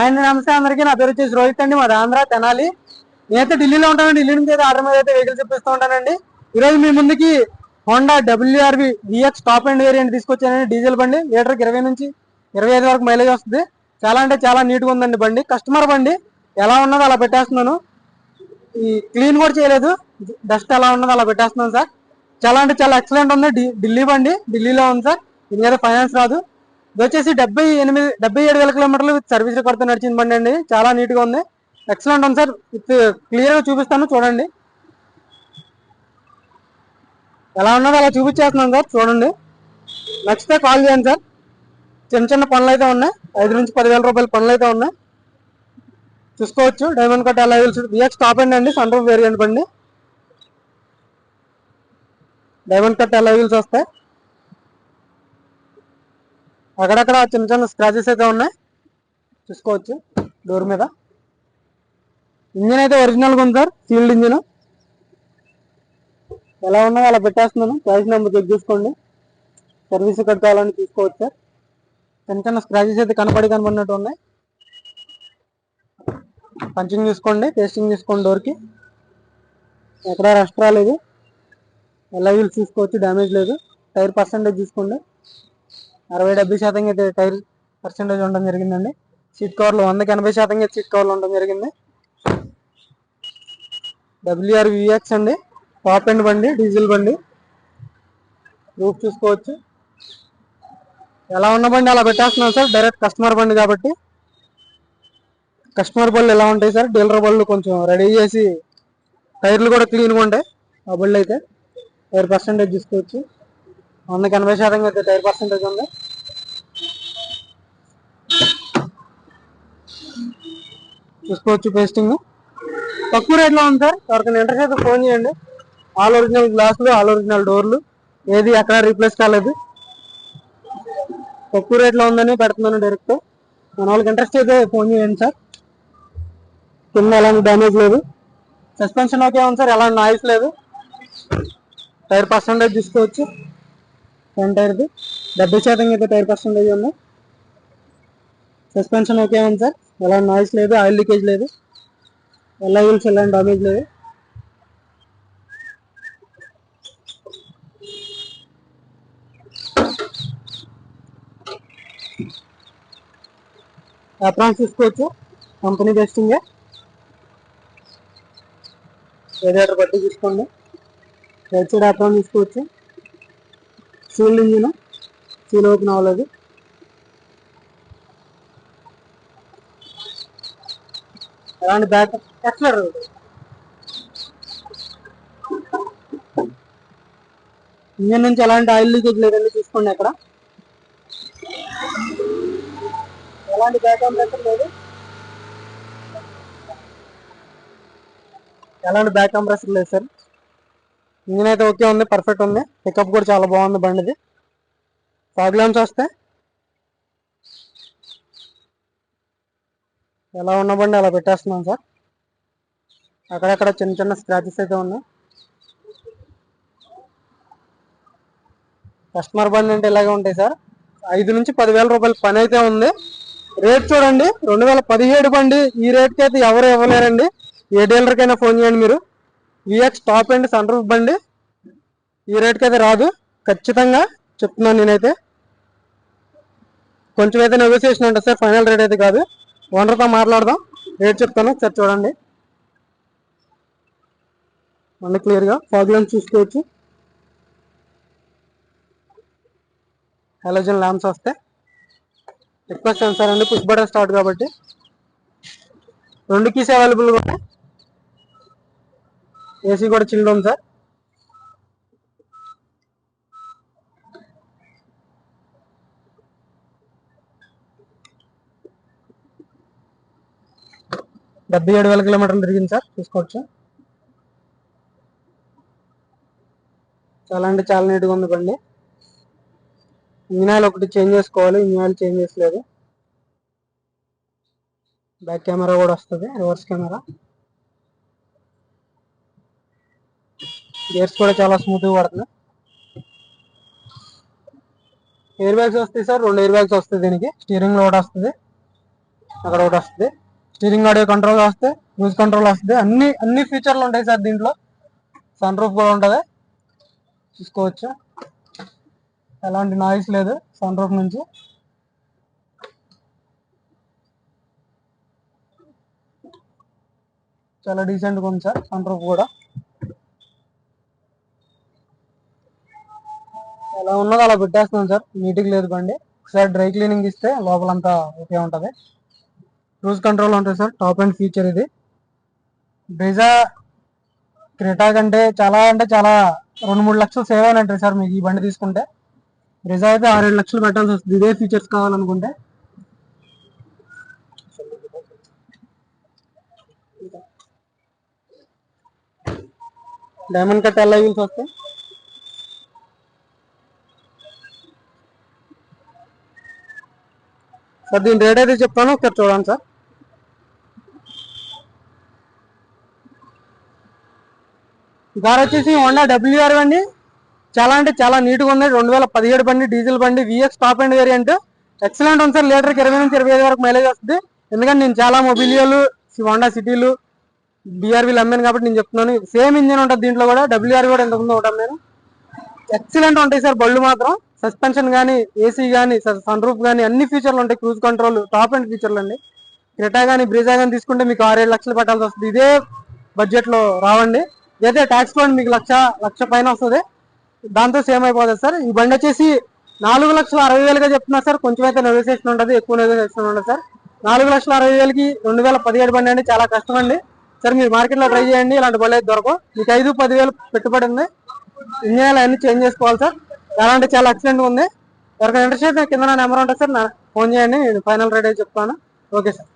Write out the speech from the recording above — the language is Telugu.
అండ్ నమస్తే అందరికీ. నా పేరు వచ్చేసి రోహిత్ అండి. మాది ఆంధ్ర తెనాలి. నేనైతే ఢిల్లీలో ఉంటానండి. ఢిల్లీ నుంచి అయితే ఆర్డర్ మీద అయితే వెహికల్స్ చూపిస్తూ ఉంటానండి. ఈరోజు మీ ముందుకి Honda WRV VX top and variant తీసుకొచ్చానండి. డీజిల్ బండి, లీటర్కి 20 నుంచి 25 వరకు మైలేజ్ వస్తుంది. చాలా అంటే చాలా నీట్గా ఉందండి బండి. కస్టమర్ బండి ఎలా ఉన్నదో అలా పెట్టేస్తున్నాను. ఈ క్లీన్ కూడా చేయలేదు, డస్ట్ ఎలా ఉన్నదో అలా పెట్టేస్తున్నాను సార్. చాలా అంటే చాలా ఎక్సలెంట్ ఉంది. ఢిల్లీ బండి ఢిల్లీలో ఉంది సార్. దీని మీద ఫైనాన్స్ రాదు. ఇది వచ్చేసి 77,000 కిలోమీటర్లు విత్ సర్వీస్ రికార్డ్తో నడిచిన బండి అండి. చాలా నీట్గా ఉంది, ఎక్సలెంట్ ఉంది సార్. విత్ క్లియర్గా చూపిస్తాను చూడండి. ఎలా ఉన్నదో అలా చూపించేస్తున్నాను సార్, చూడండి. నచ్చితే కాల్ చేయండి సార్. చిన్న చిన్న పనులు అయితే ఉన్నాయి, 5 నుంచి 10,000 రూపాయల పనులు అయితే ఉన్నాయి. చూసుకోవచ్చు. డైమండ్ కట్ అలా VX టాప్ అండి, సన్ రూఫ్ వేరియంట్ బండి. డైమండ్ కట్ అలా వస్తాయి. అక్కడక్కడ చిన్న చిన్న స్క్రాచెస్ అయితే ఉన్నాయి, చూసుకోవచ్చు. డోర్ మీద ఇంజిన్ అయితే ఒరిజినల్గా ఉంది సార్, సీల్డ్ ఇంజిన్. ఎలా ఉన్నదో అలా పెట్టేస్తున్నాను. ప్రైస్ నెంబర్ చెక్ చేసుకోండి. సర్వీస్ కట్టాలని తీసుకోవచ్చు సార్. చిన్న చిన్న స్క్రాచెస్ అయితే కనపడినట్టు ఉన్నాయి. పంచింగ్ చూసుకోండి, టెస్టింగ్ చూసుకోండి. డోర్కి ఎక్కడ రస్ట్ రాలేదు. ఎలా వీల్స్ చూసుకోవచ్చు, డ్యామేజ్ లేదు. టైర్ పర్సెంటేజ్ చూసుకోండి. 60-70% అయితే టైర్ పర్సెంటేజ్ ఉండడం జరిగిందండి. సీట్ కవర్లు 100కి 80% అయితే సీట్ కవర్లు ఉండడం జరిగింది. WRV VX అండి, టాప్ ఎండ్ బండి, డీజిల్ బండి. రూఫ్ చూసుకోవచ్చు. ఎలా ఉన్న బండి అలా పెట్టేస్తున్నాం సార్. డైరెక్ట్ కస్టమర్ బండి కాబట్టి కస్టమర్ బళ్ళు ఎలా ఉంటాయి సార్, డీలర్ బళ్ళు కొంచెం రెడీ చేసి టైర్లు కూడా క్లీన్గా ఉంటాయి ఆ బళ్ళు అయితే. టైర్ పర్సెంటేజ్ చూసుకోవచ్చు. 100కి 80% అయితే టైర్ పర్సెంటేజ్ ఉంది. చూసుకోవచ్చు. పేస్టింగ్ తక్కువ రేట్లో ఉంది సార్. ఎవరికైనా ఇంట్రెస్ట్ అయితే ఫోన్ చేయండి. ఆల్ ఒరిజినల్ గ్లాసులు, ఆల్ ఒరిజినల్ డోర్లు, ఏది ఎక్కడ రీప్లేస్ కాలేదు. తక్కువ రేట్లో ఉందని పెడుతున్నాను డైరెక్ట్. మన వాళ్ళకి ఇంట్రెస్ట్ అయితే ఫోన్ చేయండి సార్. కింద ఎలాంటి డ్యామేజ్ లేదు. సస్పెన్షన్ ఓకే ఉంది సార్, ఎలాంటి నాయిస్ లేదు. టైర్ పర్సెంటేజ్ తీసుకోవచ్చు. ఫ్రంట్ టైర్ది 70% అయితే టైర్ పర్సెంటేజ్ ఉంది. సస్పెన్షన్ ఓకే ఉంది సార్, ఎలాంటి నాయిస్ లేదు, ఆయిల్ లీకేజ్ లేదు, ఎలా వీల్స్ ఎలాంటి డామేజ్ లేదు. అప్రాన్స్ చూసుకోవచ్చు, కంపెనీ టెస్టింగ్. రేడియేటర్ బట్టి చూసుకోండి. రైట్ సైడ్ అప్రాన్ చూసుకోవచ్చు. సీల్డ్ ఇంజిన్, సీల్ ఓపెన్ అవ్వలేదు. ఎలాంటి బ్యాక్ ఎక్సలర్ ఇంజిన్ నుంచి ఎలాంటి ఆయిల్ లీకేజ్ లేదండి, చూసుకోండి. అక్కడ ఎలాంటి బ్యాక్ కంప్రెసర్ లేదు, ఎలాంటి బ్యాక్ కంప్రెసర్ లేదు సార్. ఇంజిన్ అయితే ఓకే ఉంది, పర్ఫెక్ట్ ఉంది. పికప్ కూడా చాలా బాగుంది బండిది. ఫాగ్ ల్యాంప్స్ వస్తాయి. ఎలా ఉన్న బండి అలా పెట్టేస్తున్నాం సార్. అక్కడక్కడ చిన్న చిన్న స్క్రాచెస్ అయితే ఉన్నాయి. కస్టమర్ బండి అంటే ఇలాగే ఉంటాయి సార్. 5 నుంచి 10,000 రూపాయల పని అయితే ఉంది. రేట్ చూడండి, 2017 బండి. ఈ రేట్కి అయితే ఎవరు ఇవ్వలేరండి. ఏ డీలర్కైనా ఫోన్ చేయండి మీరు. VX top and sun roof బండి ఈ రేట్కి అయితే రాదు, ఖచ్చితంగా చెప్తున్నాను నేనైతే. కొంచెం అయితే నెగోసియేషన్ ఉంటుంది సార్, ఫైనల్ రేట్ అయితే కాదు. ఓనర్తో మాట్లాడదాం, రేట్ చెప్తాను సార్. చూడండి మళ్ళీ క్లియర్గా ఫాగ్ ల్యాంప్స్ చూసుకోవచ్చు. హాలోజన్ ల్యాంప్స్ వస్తాయి. రిక్వెస్ట్ సెన్సార్ అండి, పుష్ బటన్ స్టార్ట్ కాబట్టి 2 కీస్ అవైలబుల్గా ఉన్నాయి. ఏసీ కూడా చిల్డ్ ఉంది సార్. డెబ్బై 7,000 కిలోమీటర్లు తిరిగింది సార్, చూసుకోవచ్చు. చాలా అంటే చాలా నీట్గా ఉంది బండి. ఇంజిన్ ఆయిల్ ఒకటి చేంజ్ చేసుకోవాలి, ఇంజిన్ ఆయిల్ చేంజ్ చేసుకోలేదు. బ్యాక్ కెమెరా కూడా వస్తుంది, రివర్స్ కెమెరా. గేర్స్ కూడా చాలా స్మూత్గా పడుతుంది. ఎయిర్ బ్యాగ్స్ వస్తాయి సార్, 2 ఎయిర్ బ్యాగ్స్ వస్తాయి దీనికి. స్టీరింగ్ లోడ్ వస్తుంది. అక్కడ ఒకటి వస్తుంది. స్టీరింగ్ ఆడియో కంట్రోల్ వస్తే, క్రూజ్ కంట్రోల్ వస్తుంది. అన్ని ఫీచర్లు ఉంటాయి సార్ దీంట్లో. సన్ రూఫ్ కూడా ఉంటుంది, చూసుకోవచ్చు. ఎలాంటి నాయిస్ లేదు సన్ రూఫ్ నుంచి. చాలా డీసెంట్గా ఉంది సార్ సన్ రూఫ్ కూడా. ఎలా ఉన్నదో అలా పెట్టేస్తున్నాం సార్, నీట్గా లేదు బండి. ఒకసారి డ్రై క్లీనింగ్ ఇస్తే లోపలంతా ఓకే ఉంటుంది. క్రూజ్ కంట్రోల్ ఉంటుంది సార్, టాప్ అండ్ ఫీచర్ ఇది. బ్రెజా క్రెటా కంటే చాలా 2-3 లక్షలు సేవ్ అయినట్టు సార్ మీకు ఈ బండి తీసుకుంటే. బ్రెజా అయితే 6-7 లక్షలు పెట్టాల్సి వస్తుంది ఇదే ఫీచర్స్ కావాలనుకుంటే. డైమండ్ కట్ ఎలా వీల్స్ వస్తాయి సార్. దీని రేట్ అయితే చెప్తాను, ఒకసారి చూడండి సార్. ఈ కార్ వచ్చేసి హోండా WR అండి. చాలా నీట్గా ఉంది. 2017 బండి, డీజిల్ బండి, VX top and variant. Excellent ఉంది సార్. లీటర్కి 20 నుంచి 25 వరకు మైలేజ్ వస్తుంది. ఎందుకంటే నేను చాలా మొబిలియోలు, హోండా సిటీలు, BRVలు అమ్మాను కాబట్టి నేను చెప్తున్నాను. సేమ్ ఇంజిన్ ఉంటుంది దీంట్లో కూడా. WR కూడా ఎంతకుందో ఒకటి అమ్మాను. ఎక్సలెంట్ ఉంటాయి సార్ బళ్ళు మాత్రం. సస్పెన్షన్ కానీ, AC కానీ, సన్ రూఫ్ కానీ అన్ని ఫీచర్లు ఉంటాయి. క్రూజ్ కంట్రోల్, టాప్ అండ్ ఫీచర్లు అండి. క్రెటా కానీ, బ్రీజా కానీ తీసుకుంటే మీకు 6-7 లక్షలు పెట్టాల్సి వస్తుంది. ఇదే బడ్జెట్ లో రావండి. అయితే ట్యాక్స్ ఫండ్ మీకు లక్ష పైన వస్తుంది. దాంతో సేమ్ అయిపోతుంది సార్. ఈ బండి వచ్చేసి 4,60,000గా చెప్తున్నారు సార్. కొంచెం అయితే నెగోసియేషన్ ఉంటుంది, ఎక్కువ నెగోసియేషన్ ఉండదు సార్. 4,60,000కి 2017 బండి అండి, చాలా కష్టం అండి సార్. మీరు మార్కెట్లో ట్రై చేయండి, ఇలాంటి బండి అయితే దొరకవు. మీకు 5-10 వేలు పెట్టుబడి ఉంది. ఇంజన్ అన్ని చేంజ్ చేసుకోవాలి సార్. చాలా ఎక్సలెంట్ ఉంది. ఎవరికైనా ఇంట్రెస్ట్ అయితే కింద నెంబర్ ఉంటుంది సార్, ఫోన్ చేయండి, నేను ఫైనల్ రేట్ అయితే చెప్తాను. Okay sir.